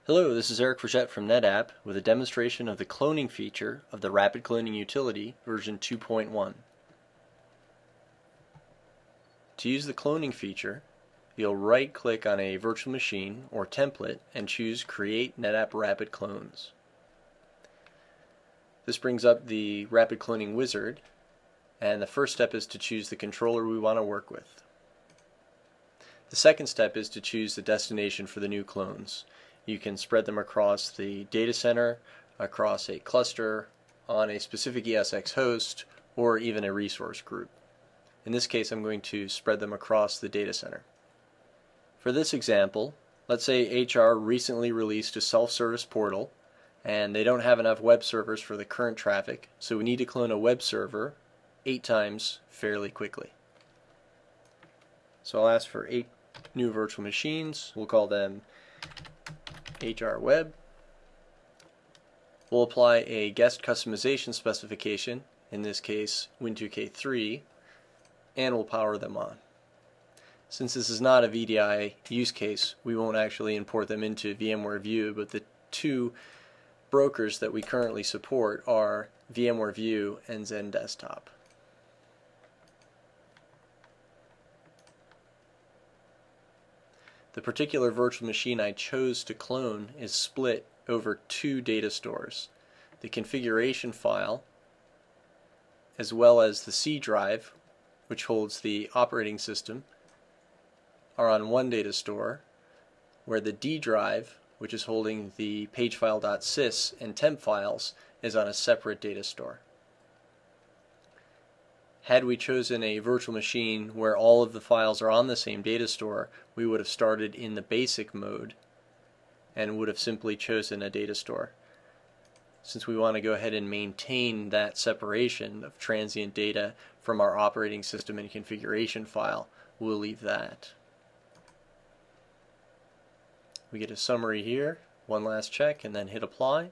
Hello, this is Eric Frechette from NetApp with a demonstration of the cloning feature of the Rapid Cloning Utility version 2.1. To use the cloning feature, you'll right-click on a virtual machine or template and choose Create NetApp Rapid Clones. This brings up the Rapid Cloning wizard, and the first step is to choose the controller we want to work with. The second step is to choose the destination for the new clones. You can spread them across the data center, across a cluster, on a specific ESX host, or even a resource group. In this case, I'm going to spread them across the data center. For this example, let's say HR recently released a self-service portal and they don't have enough web servers for the current traffic, so we need to clone a web server 8 times fairly quickly. So I'll ask for 8 new virtual machines. We'll call them HR Web. We'll apply a guest customization specification, in this case Win2K3, and we'll power them on. Since this is not a VDI use case, we won't actually import them into VMware View, but the two brokers that we currently support are VMware View and Zen Desktop. The particular virtual machine I chose to clone is split over 2 data stores. The configuration file, as well as the C drive, which holds the operating system, are on one data store, where the D drive, which is holding the pagefile.sys and temp files, is on a separate data store. Had we chosen a virtual machine where all of the files are on the same data store, we would have started in the basic mode and would have simply chosen a data store. Since we want to go ahead and maintain that separation of transient data from our operating system and configuration file, we'll leave that. We get a summary here, one last check, and then hit apply.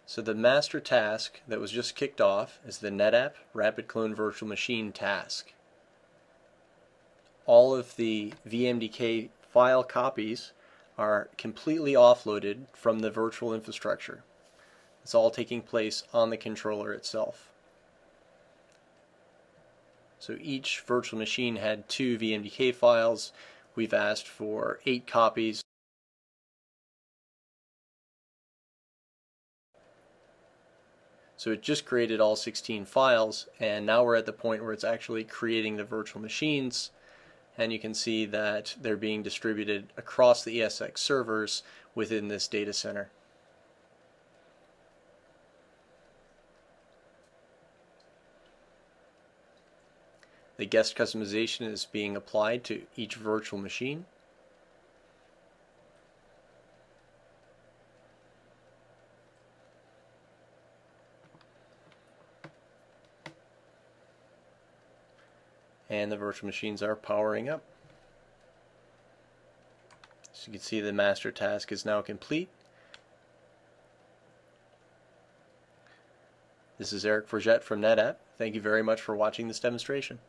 So the master task that was just kicked off is the NetApp Rapid Clone Virtual Machine task. All of the VMDK file copies are completely offloaded from the virtual infrastructure. It's all taking place on the controller itself. So each virtual machine had 2 VMDK files. We've asked for 8 copies. So it just created all 16 files, and now we're at the point where it's actually creating the virtual machines, and you can see that they're being distributed across the ESX servers within this data center. The guest customization is being applied to each virtual machine. And the virtual machines are powering up. So you can see the master task is now complete. This is Eric Frechette from NetApp. Thank you very much for watching this demonstration.